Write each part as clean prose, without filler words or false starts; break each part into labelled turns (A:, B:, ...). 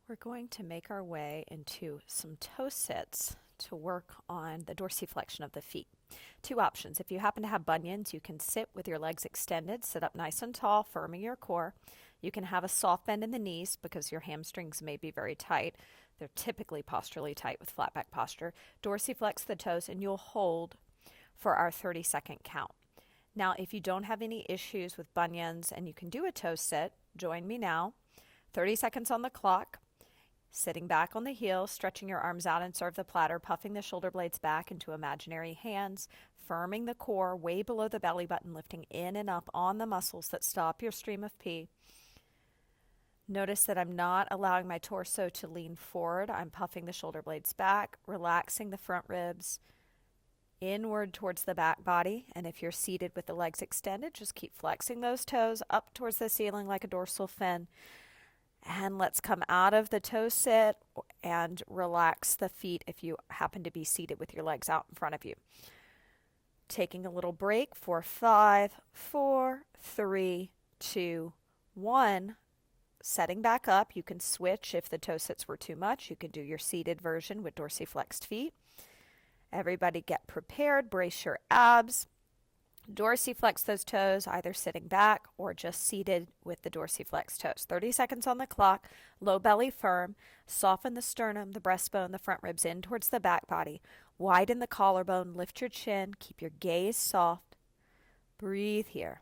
A: We're going to make our way into some toe sits to work on the dorsiflexion of the feet. Two options. If you happen to have bunions, you can sit with your legs extended, sit up nice and tall, firming your core. You can have a soft bend in the knees because your hamstrings may be very tight. They're typically posturally tight with flat back posture. Dorsiflex the toes and you'll hold for our 30-second count. Now, if you don't have any issues with bunions and you can do a toe sit, join me now. 30 seconds on the clock. Sitting back on the heels, stretching your arms out and serve the platter, puffing the shoulder blades back into imaginary hands, firming the core way below the belly button, lifting in and up on the muscles that stop your stream of pee. Notice that I'm not allowing my torso to lean forward. I'm puffing the shoulder blades back, relaxing the front ribs inward towards the back body. And if you're seated with the legs extended, just keep flexing those toes up towards the ceiling like a dorsal fin. And let's come out of the toe sit and relax the feet if you happen to be seated with your legs out in front of you. Taking a little break for 5, 4, 3, 2, 1. Setting back up. You can switch if the toe sits were too much. You can do your seated version with dorsiflexed feet. Everybody get prepared. Brace your abs. Dorsiflex those toes, either sitting back or just seated with the dorsiflexed toes. 30 seconds on the clock. Low belly firm. Soften the sternum, the breastbone, the front ribs in towards the back body. Widen the collarbone. Lift your chin. Keep your gaze soft. Breathe here.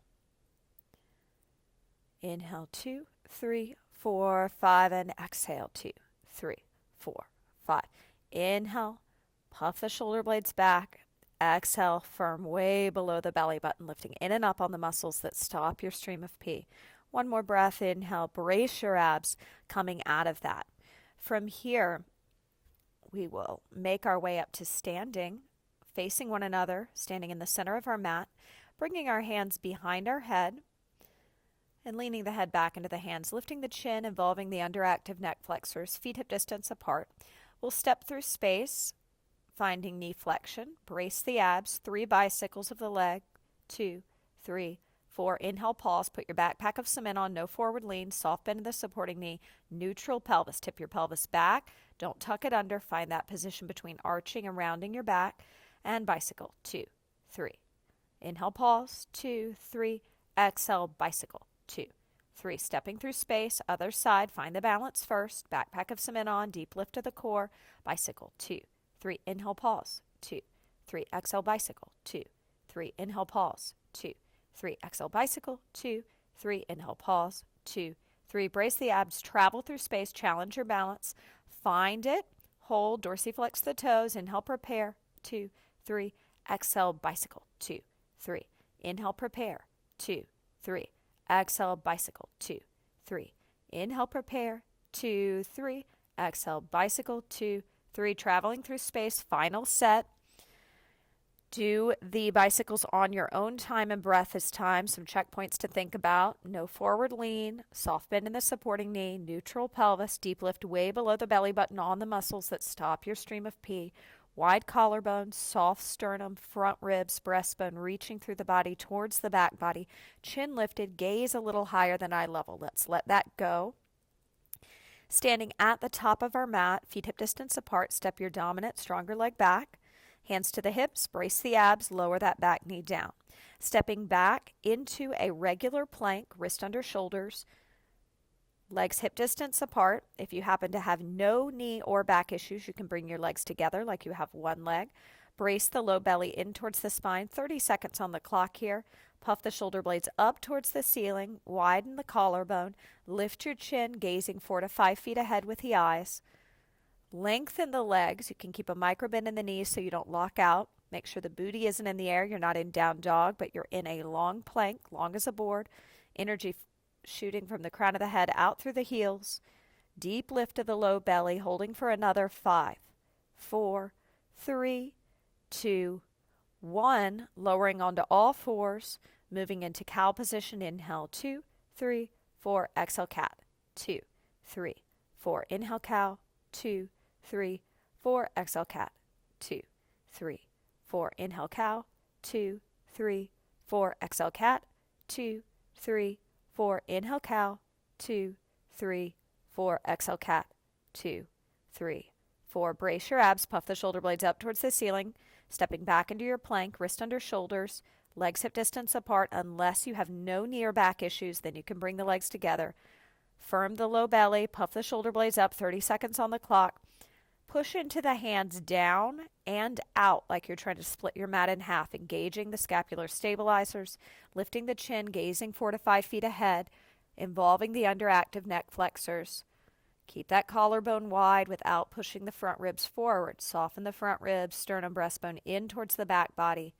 A: Inhale 2, 3, 4, 5, and exhale 2, 3, 4, 5. Inhale. Puff the shoulder blades back. Exhale, firm way below the belly button, lifting in and up on the muscles that stop your stream of pee. One more breath. Inhale, brace your abs coming out of that. From here, we will make our way up to standing, facing one another, standing in the center of our mat, bringing our hands behind our head and leaning the head back into the hands, lifting the chin, involving the underactive neck flexors, feet hip distance apart. We'll step through space, finding knee flexion. Brace the abs. 3 bicycles of the leg. 2, 3, 4. Inhale, pause. Put your backpack of cement on. No forward lean. Soft bend in the supporting knee. Neutral pelvis. Tip your pelvis back. Don't tuck it under. Find that position between arching and rounding your back. And bicycle. 2, 3. Inhale, pause. 2, 3. Exhale, bicycle. 2, 3. Stepping through space. Other side. Find the balance first. Backpack of cement on. Deep lift to the core. Bicycle. 2, 3. Inhale, pause. 2, 3. Exhale, bicycle. 2, 3. Inhale, pause. 2, 3. Exhale, bicycle. 2, 3. Inhale, pause. 2, 3. Brace the abs. Travel through space. Challenge your balance. Find it. Hold. Dorsiflex the toes. Inhale, prepare. 2, 3. Exhale, bicycle. 2, 3. Inhale, prepare. 2, 3. Exhale, bicycle. 2, 3. Inhale, prepare. 2, 3. Exhale, bicycle. 2, 3. Traveling through space. Final set. Do the bicycles on your own time and breath this time. Some checkpoints to think about. No forward lean. Soft bend in the supporting knee. Neutral pelvis. Deep lift way below the belly button on the muscles that stop your stream of pee. Wide collarbone. Soft sternum. Front ribs. Breastbone reaching through the body towards the back body. Chin lifted. Gaze a little higher than eye level. Let's let that go. Standing at the top of our mat, feet hip distance apart, step your dominant, stronger leg back. Hands to the hips, brace the abs, lower that back knee down. Stepping back into a regular plank, wrist under shoulders, legs hip distance apart. If you happen to have no knee or back issues, you can bring your legs together like you have one leg. Brace the low belly in towards the spine. 30 seconds on the clock here. Puff the shoulder blades up towards the ceiling. Widen the collarbone. Lift your chin, gazing 4 to 5 feet ahead with the eyes. Lengthen the legs. You can keep a micro bend in the knees so you don't lock out. Make sure the booty isn't in the air. You're not in down dog, but you're in a long plank, long as a board. Energy shooting from the crown of the head out through the heels. Deep lift of the low belly, holding for another 5, 4, 3, 2, 1. Lowering onto all fours, moving into cow position. Inhale, 2, 3, 4. Exhale, cat. 2, 3, 4. Inhale, cow. 2, 3, 4. Exhale, cat. 2, 3, 4. Inhale, cow. 2, 3, 4. Exhale, cat. 2, 3, 4. Inhale, cow. 2, 3, 4. Exhale, cat. 2, 3, 4. Brace your abs, puff the shoulder blades up towards the ceiling, stepping back into your plank, wrist under shoulders, legs hip distance apart. Unless you have no knee or back issues, then you can bring the legs together. Firm the low belly, puff the shoulder blades up, 30 seconds on the clock. Push into the hands down and out like you're trying to split your mat in half, engaging the scapular stabilizers, lifting the chin, gazing 4 to 5 feet ahead, involving the underactive neck flexors. Keep that collarbone wide without pushing the front ribs forward. Soften the front ribs, sternum, breastbone in towards the back body.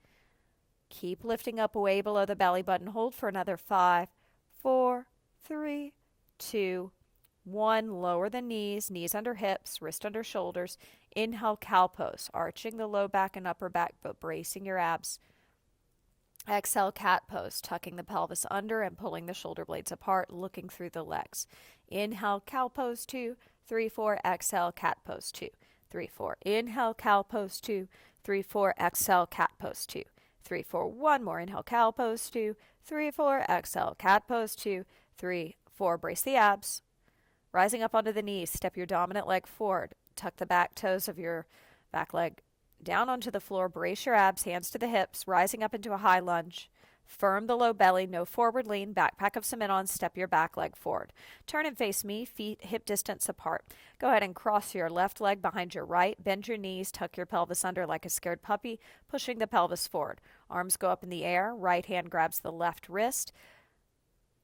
A: Keep lifting up way below the belly button. Hold for another 5, 4, 3, 2, 1. Lower the knees, knees under hips, wrist under shoulders. Inhale, cow pose, arching the low back and upper back, but bracing your abs. Exhale, cat pose, tucking the pelvis under and pulling the shoulder blades apart, looking through the legs. Inhale, cow pose, 2, 3, 4. Exhale, cat pose, 2, 3, 4. Inhale, cow pose, 2, 3, 4. Exhale, cat pose, 2, 3, 4. One more. Inhale, cow pose, 2, 3, 4. Exhale, cat pose, 2, 3, 4. Brace the abs. Rising up onto the knees, step your dominant leg forward. Tuck the back toes of your back leg down onto the floor. Brace your abs, hands to the hips, rising up into a high lunge. Firm the low belly, no forward lean, backpack of cement on, step your back leg forward. Turn and face me, feet hip distance apart. Go ahead and cross your left leg behind your right, bend your knees, tuck your pelvis under like a scared puppy, pushing the pelvis forward. Arms go up in the air, right hand grabs the left wrist,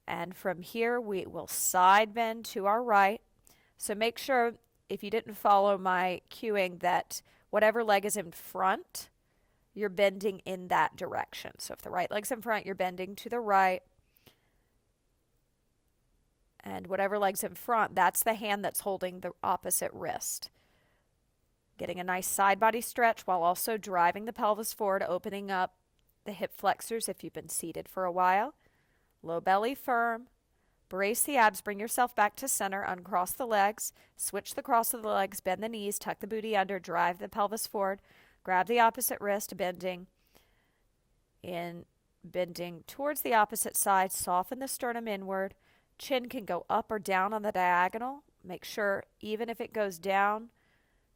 A: and from here we will side bend to our right. So make sure, if you didn't follow my cueing, that whatever leg is in front, you're bending in that direction. So if the right leg's in front, you're bending to the right. And whatever leg's in front, that's the hand that's holding the opposite wrist. Getting a nice side body stretch while also driving the pelvis forward, opening up the hip flexors if you've been seated for a while. Low belly firm. Brace the abs, bring yourself back to center, uncross the legs, switch the cross of the legs, bend the knees, tuck the booty under, drive the pelvis forward, grab the opposite wrist, bending towards the opposite side, soften the sternum inward. Chin can go up or down on the diagonal. Make sure, even if it goes down,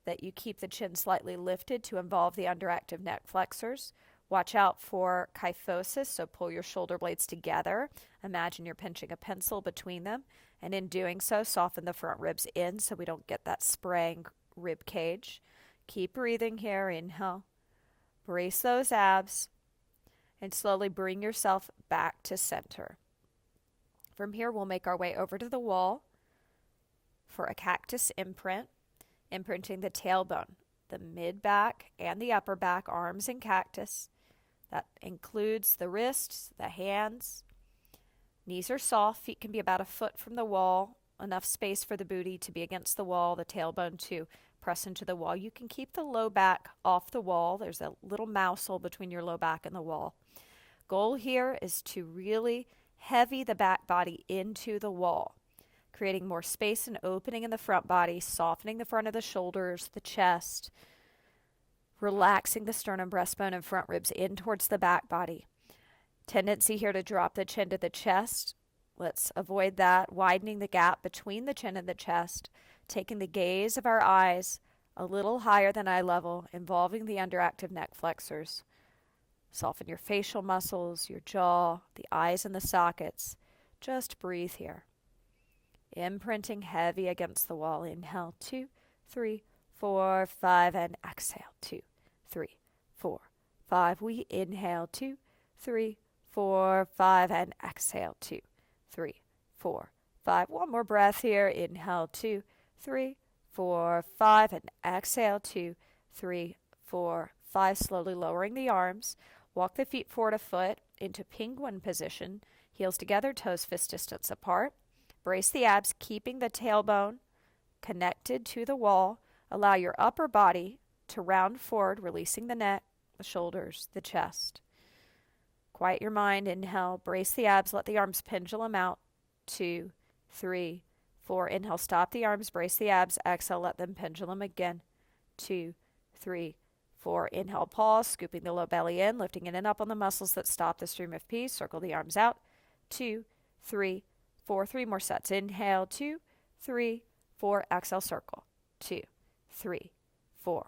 A: that you keep the chin slightly lifted to involve the underactive neck flexors. Watch out for kyphosis, so pull your shoulder blades together. Imagine you're pinching a pencil between them, and in doing so, soften the front ribs in so we don't get that spraying rib cage. Keep breathing here. Inhale. Brace those abs, and slowly bring yourself back to center. From here, we'll make our way over to the wall for a cactus imprint, imprinting the tailbone, the mid-back, and the upper back, arms in cactus. That includes the wrists, the hands. Knees are soft. Feet can be about a foot from the wall. Enough space for the booty to be against the wall, the tailbone to press into the wall. You can keep the low back off the wall. There's a little mouse hole between your low back and the wall. Goal here is to really heavy the back body into the wall, creating more space and opening in the front body, softening the front of the shoulders, the chest, relaxing the sternum, breastbone, and front ribs in towards the back body. Tendency here to drop the chin to the chest. Let's avoid that, widening the gap between the chin and the chest, taking the gaze of our eyes a little higher than eye level, involving the underactive neck flexors. Soften your facial muscles, your jaw, the eyes and the sockets. Just breathe here. Imprinting heavy against the wall. Inhale, 2, 3, 4, 5, and exhale, 2, 3, 4, 5. We inhale, 2, 3, 4, 5, and exhale, 2, 3, 4, 5. One more breath here. Inhale, 2, 3, 4, 5, and exhale, 2, 3, 4, 5. Slowly lowering the arms. Walk the feet forward a foot into penguin position. Heels together, toes fist distance apart. Brace the abs, keeping the tailbone connected to the wall. Allow your upper body to round forward, releasing the neck, the shoulders, the chest. Quiet your mind. Inhale, brace the abs, let the arms pendulum out. 2, 3, 4. Inhale, stop the arms, brace the abs. Exhale, let them pendulum again. 2, 3, 4. Inhale, pause, scooping the low belly in, lifting it in up on the muscles that stop the stream of peace. Circle the arms out. 2, 3, 4. 3 more sets. Inhale, 2, 3, 4, exhale, circle, 2, 3, 4.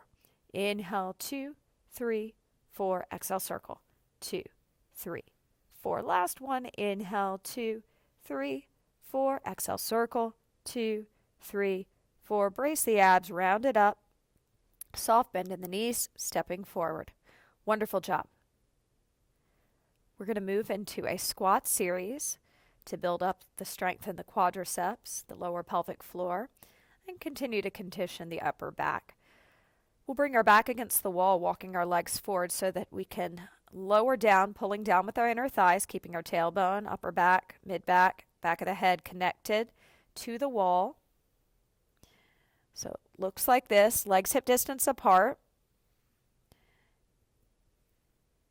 A: Inhale, 2, 3, 4, exhale, circle, 2, 3, 4. Last one, inhale, 2, 3, 4, exhale, circle, 2, 3, 4. Brace the abs, round it up, soft bend in the knees, stepping forward. Wonderful job. We're going to move into a squat series to build up the strength in the quadriceps, the lower pelvic floor, and continue to condition the upper back. We'll bring our back against the wall, walking our legs forward so that we can lower down, pulling down with our inner thighs, keeping our tailbone, upper back, mid-back, back of the head connected to the wall. So it looks like this, legs hip distance apart.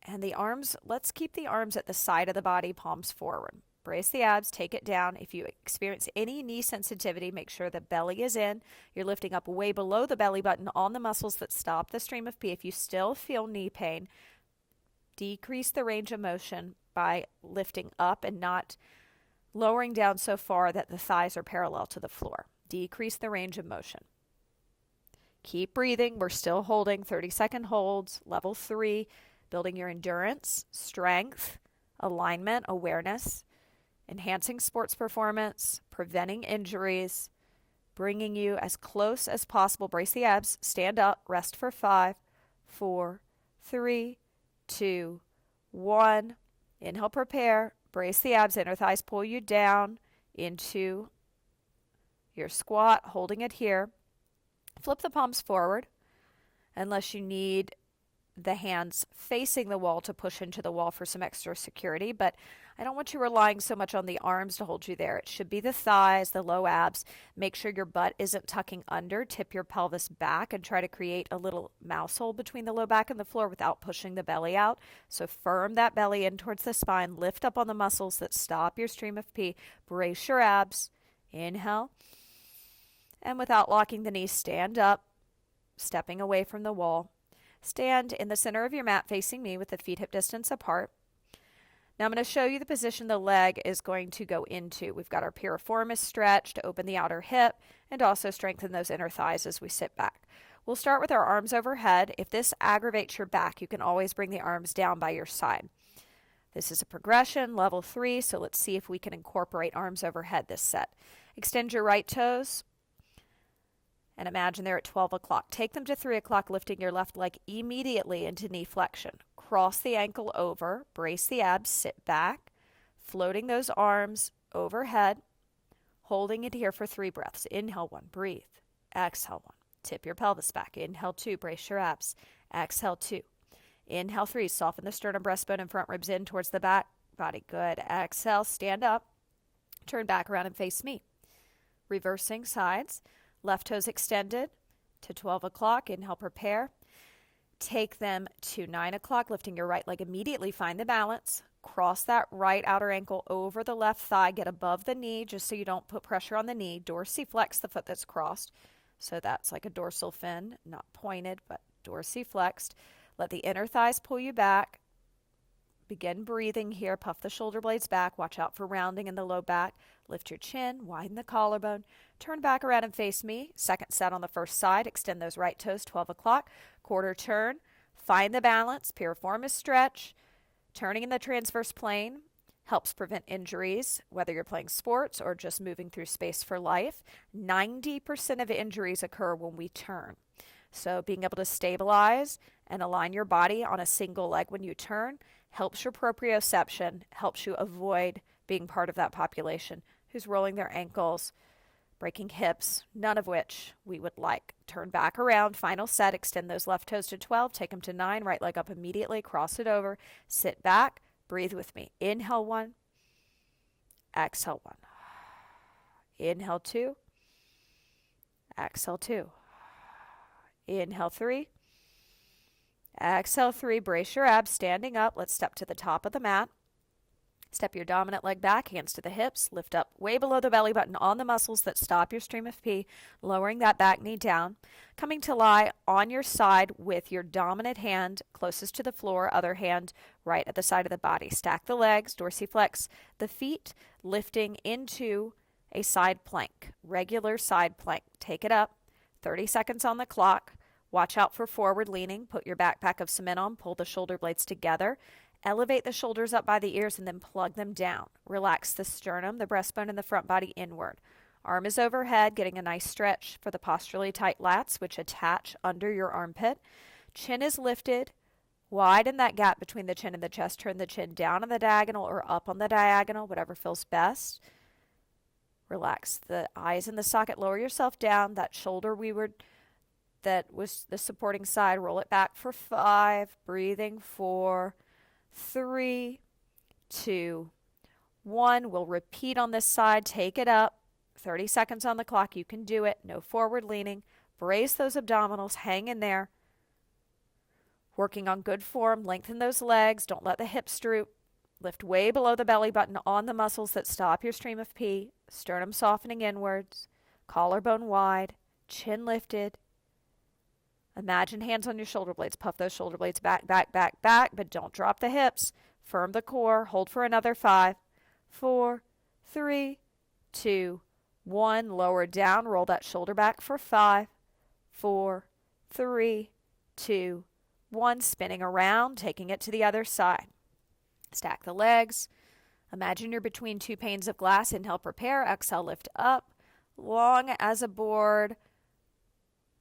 A: And the arms, let's keep the arms at the side of the body, palms forward. Brace the abs, take it down. If you experience any knee sensitivity, make sure the belly is in. You're lifting up way below the belly button on the muscles that stop the stream of pee. If you still feel knee pain, decrease the range of motion by lifting up and not lowering down so far that the thighs are parallel to the floor. Decrease the range of motion. Keep breathing. We're still holding 30-second holds, level 3, building your endurance, strength, alignment, awareness, enhancing sports performance, preventing injuries, bringing you as close as possible. Brace the abs, stand up, rest for 5, 4, 3, 2, 1. Inhale, prepare. Brace the abs, inner thighs pull you down into your squat, holding it here. Flip the palms forward unless you need the hands facing the wall to push into the wall for some extra security, but I don't want you relying so much on the arms to hold you there. It should be the thighs, the low abs. Make sure your butt isn't tucking under. Tip your pelvis back and try to create a little mouse hole between the low back and the floor without pushing the belly out. So firm that belly in towards the spine. Lift up on the muscles that stop your stream of pee. Brace your abs. Inhale. And without locking the knees, stand up, stepping away from the wall. Stand in the center of your mat facing me with the feet hip distance apart. Now I'm going to show you the position the leg is going to go into. We've got our piriformis stretch to open the outer hip and also strengthen those inner thighs as we sit back. We'll start with our arms overhead. If this aggravates your back, you can always bring the arms down by your side. This is a progression, level 3, so let's see if we can incorporate arms overhead this set. Extend your right toes. And imagine they're at 12 o'clock. Take them to 3 o'clock, lifting your left leg immediately into knee flexion. Cross the ankle over, brace the abs, sit back, floating those arms overhead, holding it here for 3 breaths. Inhale 1, breathe. Exhale 1, tip your pelvis back. Inhale 2, brace your abs. Exhale 2. Inhale 3, soften the sternum, breastbone, and front ribs in towards the back body. Good. Exhale, stand up, turn back around and face me. Reversing sides. Left toes extended to 12 o'clock. Inhale, prepare. Take them to 9 o'clock, lifting your right leg immediately. Find the balance. Cross that right outer ankle over the left thigh. Get above the knee just so you don't put pressure on the knee. Dorsiflex the foot that's crossed. So that's like a dorsal fin, not pointed, but dorsiflexed. Let the inner thighs pull you back. Begin breathing here. Puff the shoulder blades back. Watch out for rounding in the low back. Lift your chin. Widen the collarbone. Turn back around and face me. Second set on the first side. Extend those right toes. 12 o'clock. Quarter turn. Find the balance. Piriformis stretch. Turning in the transverse plane helps prevent injuries, whether you're playing sports or just moving through space for life. 90% of injuries occur when we turn. So being able to stabilize and align your body on a single leg when you turn helps your proprioception, helps you avoid being part of that population who's rolling their ankles, breaking hips, none of which we would like. Turn back around, final set, extend those left toes to 12, take them to 9, right leg up immediately, cross it over, sit back, breathe with me. Inhale 1, exhale 1. Inhale 2, exhale 2. Inhale 3, exhale 3. Brace your abs, standing up. Let's step to the top of the mat. Step your dominant leg back, hands to the hips. Lift up way below the belly button on the muscles that stop your stream of pee, lowering that back knee down. Coming to lie on your side with your dominant hand closest to the floor, other hand right at the side of the body. Stack the legs, dorsiflex the feet, lifting into a side plank, regular side plank. Take it up, 30 seconds on the clock. Watch out for forward leaning. Put your backpack of cement on, pull the shoulder blades together. Elevate the shoulders up by the ears and then plug them down. Relax the sternum, the breastbone, and the front body inward. Arm is overhead, getting a nice stretch for the posturally tight lats, which attach under your armpit. Chin is lifted. Widen that gap between the chin and the chest. Turn the chin down on the diagonal or up on the diagonal, whatever feels best. Relax the eyes in the socket. Lower yourself down. That shoulder that was the supporting side, roll it back for 5. Breathing 4, 3, 2, 1. We'll repeat on this side. Take it up. 30 seconds on the clock. You can do it. No forward leaning. Brace those abdominals. Hang in there. Working on good form. Lengthen those legs. Don't let the hips droop. Lift way below the belly button on the muscles that stop your stream of pee. Sternum softening inwards. Collarbone wide. Chin lifted. Imagine hands on your shoulder blades. Puff those shoulder blades back, back, back, back, but don't drop the hips. Firm the core. Hold for another 5, 4, 3, 2, 1. Lower down. Roll that shoulder back for 5, 4, 3, 2, 1. Spinning around, taking it to the other side. Stack the legs. Imagine you're between 2 panes of glass. Inhale, prepare. Exhale, lift up. Long as a board.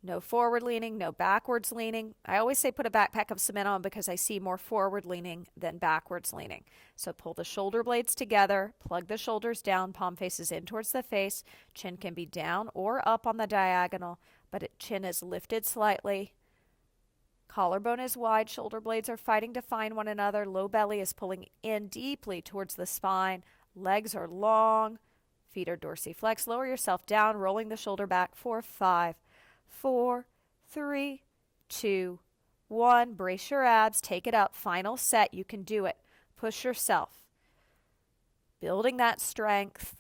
A: No forward leaning, no backwards leaning. I always say put a backpack of cement on because I see more forward leaning than backwards leaning. So pull the shoulder blades together, plug the shoulders down, palm faces in towards the face. Chin can be down or up on the diagonal, but chin is lifted slightly. Collarbone is wide, shoulder blades are fighting to find one another. Low belly is pulling in deeply towards the spine. Legs are long, feet are dorsiflex. Lower yourself down, rolling the shoulder back for 5, 4, 3, 2, 1. Brace your abs. Take it up. Final set. You can do it. Push yourself. Building that strength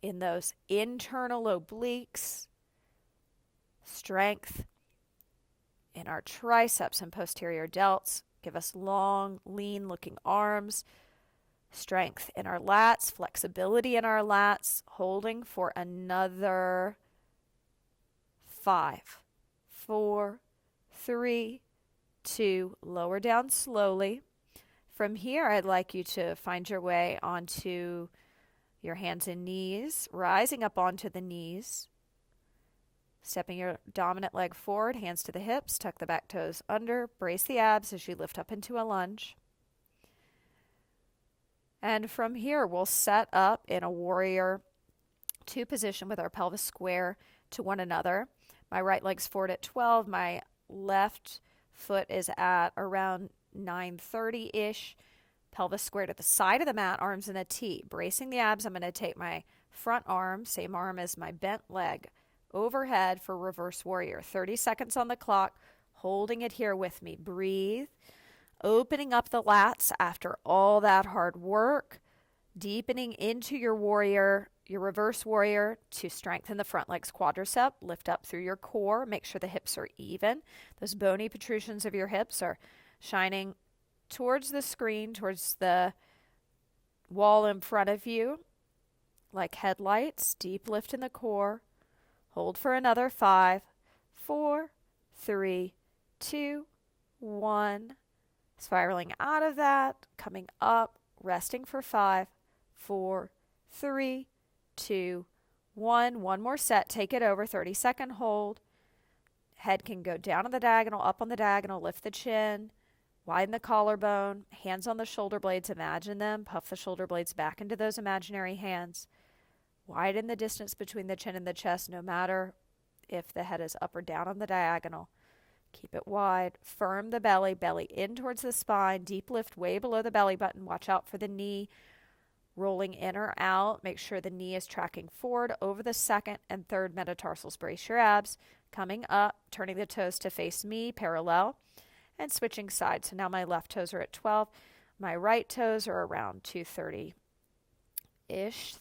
A: in those internal obliques. Strength in our triceps and posterior delts. Give us long, lean-looking arms. Strength in our lats. Flexibility in our lats. Holding for another 5, 4, 3, 2. Lower down slowly. From here, I'd like you to find your way onto your hands and knees, rising up onto the knees. Stepping your dominant leg forward, hands to the hips, tuck the back toes under, brace the abs as you lift up into a lunge. And from here, we'll set up in a warrior 2 position with our pelvis square to one another. My right leg's forward at 12. My left foot is at around 9:30-ish. Pelvis square to the side of the mat, arms in a T. Bracing the abs, I'm going to take my front arm, same arm as my bent leg, overhead for reverse warrior. 30 seconds on the clock, holding it here with me. Breathe. Opening up the lats after all that hard work. Deepening into your warrior, your reverse warrior, to strengthen the front leg's quadricep. Lift up through your core. Make sure the hips are even. Those bony protrusions of your hips are shining towards the screen, towards the wall in front of you, like headlights. Deep lift in the core. Hold for another 5, 4, 3, 2, 1. Spiraling out of that, coming up, resting for 5, 4, 3, 2, 1. One more set. Take it over. 30-second hold. Head can go down on the diagonal, up on the diagonal. Lift the chin. Widen the collarbone. Hands on the shoulder blades. Imagine them. Puff the shoulder blades back into those imaginary hands. Widen the distance between the chin and the chest, no matter if the head is up or down on the diagonal. Keep it wide. Firm the belly. Belly in towards the spine. Deep lift way below the belly button. Watch out for the knee rolling in or out. Make sure the knee is tracking forward over the second and third metatarsals. Brace your abs. Coming up, turning the toes to face me, parallel, and switching sides. So now my left toes are at 12. My right toes are around 230-ish,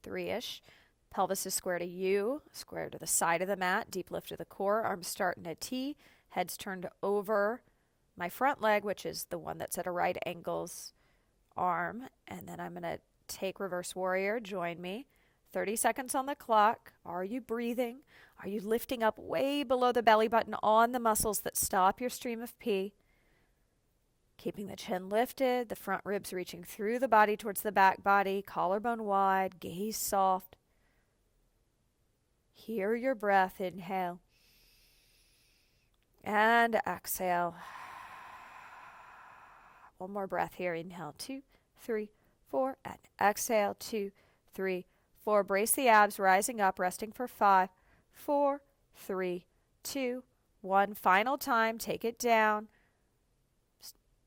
A: 3-ish. Pelvis is square to you, square to the side of the mat. Deep lift of the core. Arms start in a T. Head's turned over my front leg, which is the one that's at a right angle's arm. And then I'm going to take reverse warrior. Join me. 30 seconds on the clock. Are you breathing? Are you lifting up way below the belly button on the muscles that stop your stream of pee? Keeping the chin lifted, the front ribs reaching through the body towards the back body, collarbone wide, gaze soft. Hear your breath. Inhale. And exhale. One more breath here. Inhale. 2, 3, 4. And exhale. 2, 3, 4. Brace the abs, rising up, resting for 5, 4, 3, 2, 1. Final time. Take it down.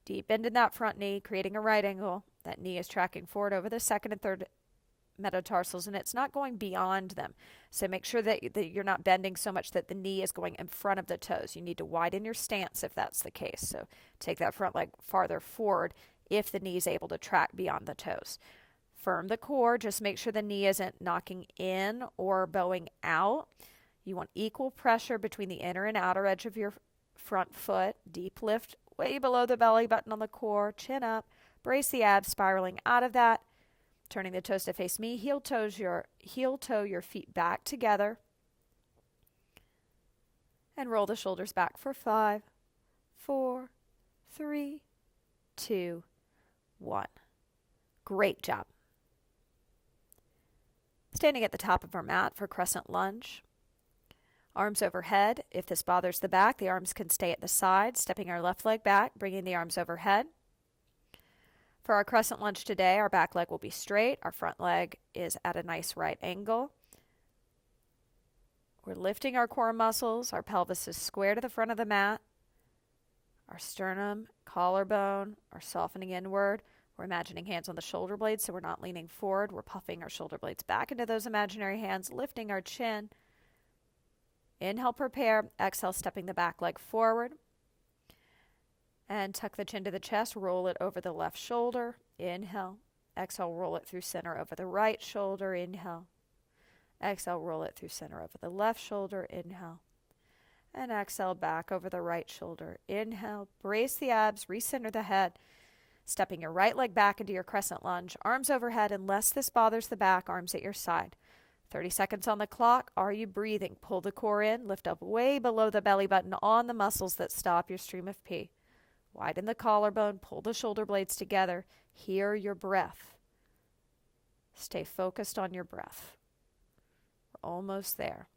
A: Deep into that front knee, creating a right angle. That knee is tracking forward over the second and third metatarsals, and it's not going beyond them. So make sure that you're not bending so much that the knee is going in front of the toes. You need to widen your stance if that's the case. So take that front leg farther forward if the knee is able to track beyond the toes. Firm the core. Just make sure the knee isn't knocking in or bowing out. You want equal pressure between the inner and outer edge of your front foot. Deep lift way below the belly button on the core. Chin up. Brace the abs, spiraling out of that. Turning the toes to face me. Heel toe your feet back together. And roll the shoulders back for 5, 4, 3, 2, 1. Great job. Standing at the top of our mat for Crescent Lunge. Arms overhead. If this bothers the back, the arms can stay at the side, stepping our left leg back, bringing the arms overhead. For our Crescent Lunge today, our back leg will be straight. Our front leg is at a nice right angle. We're lifting our core muscles. Our pelvis is square to the front of the mat. Our sternum, collarbone are softening inward. We're imagining hands on the shoulder blades, so we're not leaning forward. We're puffing our shoulder blades back into those imaginary hands, lifting our chin. Inhale, prepare. Exhale, stepping the back leg forward. And tuck the chin to the chest. Roll it over the left shoulder. Inhale. Exhale, roll it through center over the right shoulder. Inhale. Exhale, roll it through center over the left shoulder. Inhale. And exhale, back over the right shoulder. Inhale. Brace the abs. Recenter the head. Stepping your right leg back into your Crescent Lunge. Arms overhead unless this bothers the back. Arms at your side. 30 seconds on the clock. Are you breathing? Pull the core in. Lift up way below the belly button on the muscles that stop your stream of pee. Widen the collarbone. Pull the shoulder blades together. Hear your breath. Stay focused on your breath. We're almost there.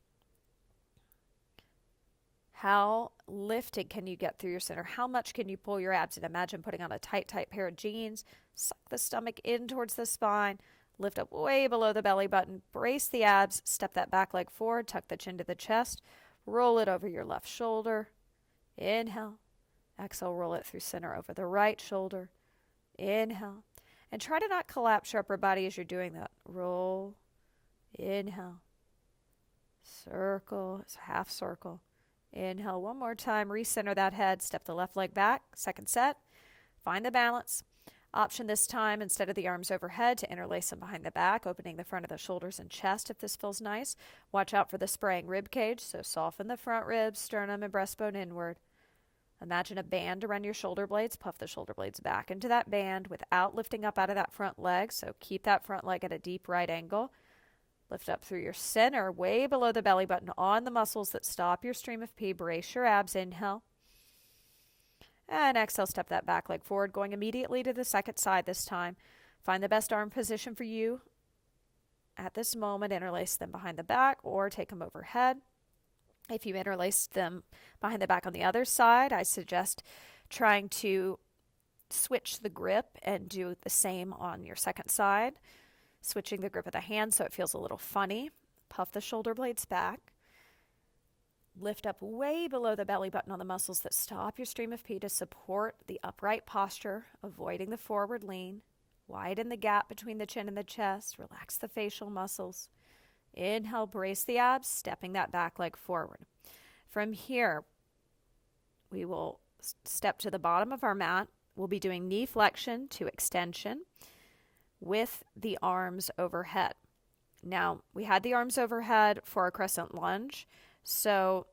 A: How lifted can you get through your center? How much can you pull your abs? And imagine putting on a tight pair of jeans. Suck the stomach in towards the spine. Lift up way below the belly button. Brace the abs. Step that back leg forward. Tuck the chin to the chest. Roll it over your left shoulder. Inhale. Exhale, roll it through center over the right shoulder. Inhale. And try to not collapse your upper body as you're doing that. Roll. Inhale. Circle. It's a half circle. Inhale one more time. Recenter that head. Step the left leg back. Second set. Find the balance. Option this time, instead of the arms overhead, to interlace them behind the back, opening the front of the shoulders and chest if this feels nice. Watch out for the spraying rib cage, so soften the front ribs, sternum, and breastbone inward. Imagine a band around your shoulder blades. Puff the shoulder blades back into that band without lifting up out of that front leg, so keep that front leg at a deep right angle. Lift up through your center, way below the belly button on the muscles that stop your stream of pee. Brace your abs. Inhale. And exhale, step that back leg forward, going immediately to the second side this time. Find the best arm position for you at this moment. Interlace them behind the back or take them overhead. If you interlace them behind the back on the other side, I suggest trying to switch the grip and do the same on your second side. Switching the grip of the hand so it feels a little funny. Puff the shoulder blades back. Lift up way below the belly button on the muscles that stop your stream of pee to support the upright posture, avoiding the forward lean. Widen the gap between the chin and the chest. Relax the facial muscles. Inhale, brace the abs, stepping that back leg forward. From here, we will step to the bottom of our mat. We'll be doing knee flexion to extension with the arms overhead. Now, we had the arms overhead for a Crescent Lunge. So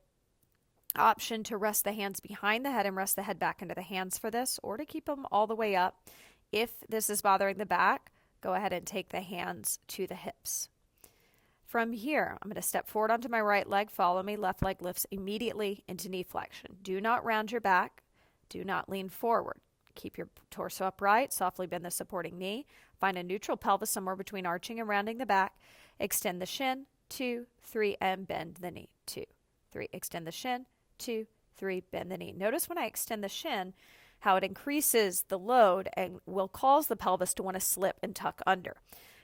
A: option to rest the hands behind the head and rest the head back into the hands for this, or to keep them all the way up. If this is bothering the back, go ahead and take the hands to the hips. From here, I'm going to step forward onto my right leg. Follow me. Left leg lifts immediately into knee flexion. Do not round your back. Do not lean forward. Keep your torso upright. Softly bend the supporting knee. Find a neutral pelvis somewhere between arching and rounding the back. Extend the shin. 2, 3, and bend the knee. 2, 3. Extend the shin. 2, 3. Bend the knee. Notice when I extend the shin, how it increases the load and will cause the pelvis to want to slip and tuck under.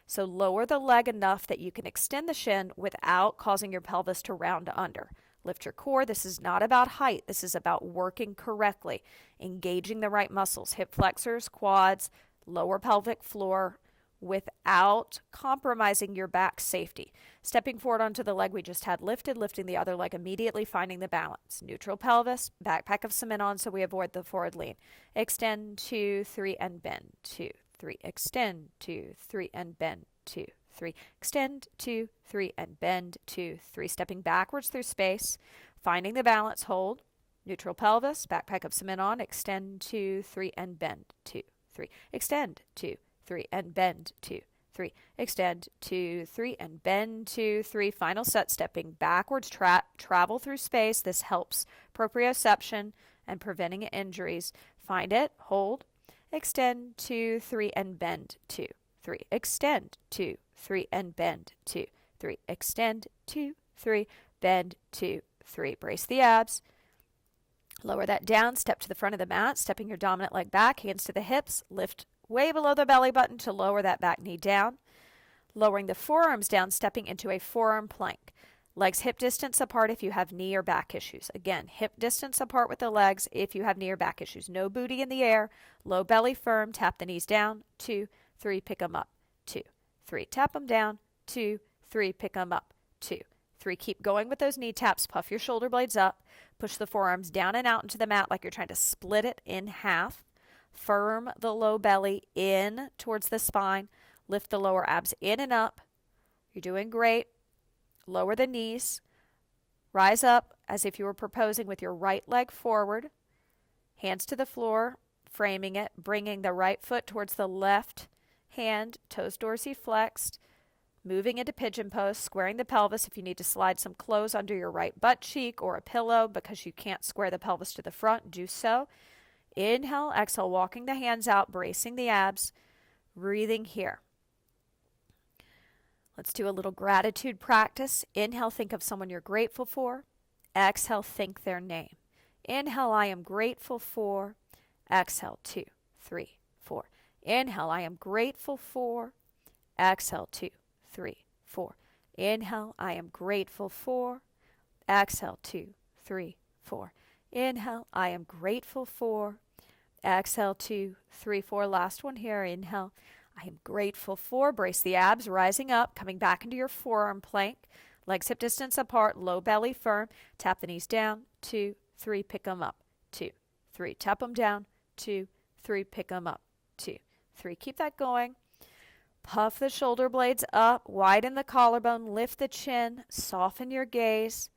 A: So lower the leg enough that you can extend the shin without causing your pelvis to round under. Lift your core. This is not about height. This is about working correctly, engaging the right muscles, hip flexors, quads, lower pelvic floor, without compromising your back safety. Stepping forward onto the leg we just had lifted, lifting the other leg immediately, finding the balance. Neutral pelvis, backpack of cement on so we avoid the forward lean. Extend, 2, 3, and bend. 2, 3. Extend, 2, 3, and bend. 2, 3. Extend, 2, 3, and bend. 2, 3. Stepping backwards through space, finding the balance, hold. Neutral pelvis, backpack of cement on. Extend, 2, 3, and bend. 2, 3. Extend, 2, 3, and bend. 2, 3. Extend, 2, 3, and bend. 2, 3. Final set, stepping backwards, travel through space. This helps proprioception and preventing injuries. Find it, hold. Extend, 2, 3, and bend. 2, 3. Extend, 2, 3, and bend. 2, 3. Extend, 2, 3, bend. 2, 3. Brace the abs. Lower that down. Step to the front of the mat, stepping your dominant leg back, hands to the hips. Lift way below the belly button to lower that back knee down. Lowering the forearms down, stepping into a forearm plank. Legs hip distance apart if you have knee or back issues. Again, hip distance apart with the legs if you have knee or back issues. No booty in the air. Low belly firm. Tap the knees down. 2, 3. Pick them up. 2, 3. Tap them down. 2, 3. Pick them up. 2, 3. Keep going with those knee taps. Puff your shoulder blades up. Push the forearms down and out into the mat like you're trying to split it in half. Firm the low belly in towards the spine. Lift the lower abs in and up. You're doing great. Lower the knees. Rise up as if you were proposing with your right leg forward. Hands to the floor, framing it, bringing the right foot towards the left hand, toes dorsiflexed, moving into pigeon pose, squaring the pelvis. If you need to slide some clothes under your right butt cheek or a pillow because you can't square the pelvis to the front, do so. Inhale, exhale, walking the hands out, bracing the abs, breathing here. Let's do a little gratitude practice. Inhale, think of someone you're grateful for. Exhale, think their name. Inhale, I am grateful for. Exhale, 2, 3, 4. Inhale, I am grateful for. Exhale, 2, 3, 4. Inhale, I am grateful for. Exhale, 2, 3, 4. Inhale, I am grateful for. Exhale, 2, 3, 4. Last one here. Inhale, I am grateful for. Brace the abs, rising up, coming back into your forearm plank. Legs hip distance apart, low belly firm. Tap the knees down. 2, 3, pick them up. 2, 3, tap them down. 2, 3, pick them up. 2, 3. Keep that going. Puff the shoulder blades up, widen the collarbone, lift the chin, soften your gaze.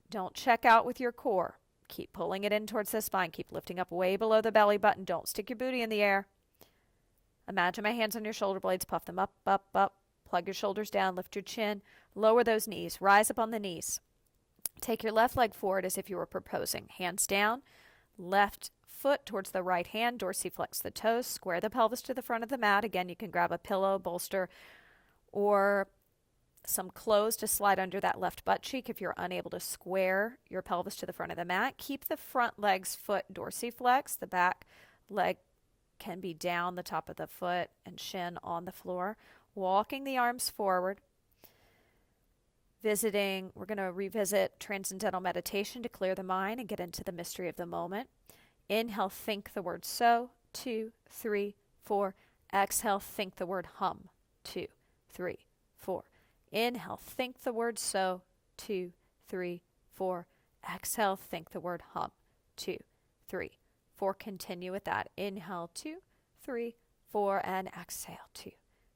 A: Don't check out with your core. Keep pulling it in towards the spine. Keep lifting up way below the belly button. Don't stick your booty in the air. Imagine my hands on your shoulder blades. Puff them up, up, up. Plug your shoulders down. Lift your chin. Lower those knees. Rise up on the knees. Take your left leg forward as if you were proposing. Hands down. Left foot towards the right hand. Dorsiflex the toes. Square the pelvis to the front of the mat. Again, you can grab a pillow, bolster, or some clothes to slide under that left butt cheek if you're unable to square your pelvis to the front of the mat. Keep the front leg's foot dorsiflex. The back leg can be down the top of the foot and shin on the floor. Walking the arms forward. We're going to revisit Transcendental Meditation to clear the mind and get into the mystery of the moment. Inhale, think the word so. 2, 3, 4. Exhale, think the word hum. 2, 3, 4. Inhale, think the word so. 2, 3, 4. Exhale, think the word hum. 2, 3, 4. Continue with that. Inhale, 2, 3, 4. And exhale, 2,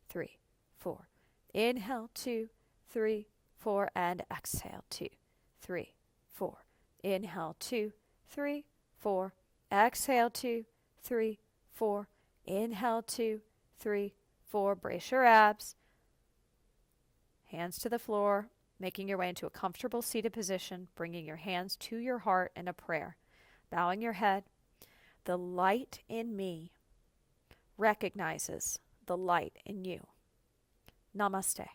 A: 3, 4. Inhale, 2, 3, 4. And exhale, 2, 3, 4. Inhale, 2, 3, 4. Exhale, 2, 3, 4. Inhale, 2, 3, 4. Brace your abs. Hands to the floor, making your way into a comfortable seated position, bringing your hands to your heart in a prayer. Bowing your head. The light in me recognizes the light in you. Namaste.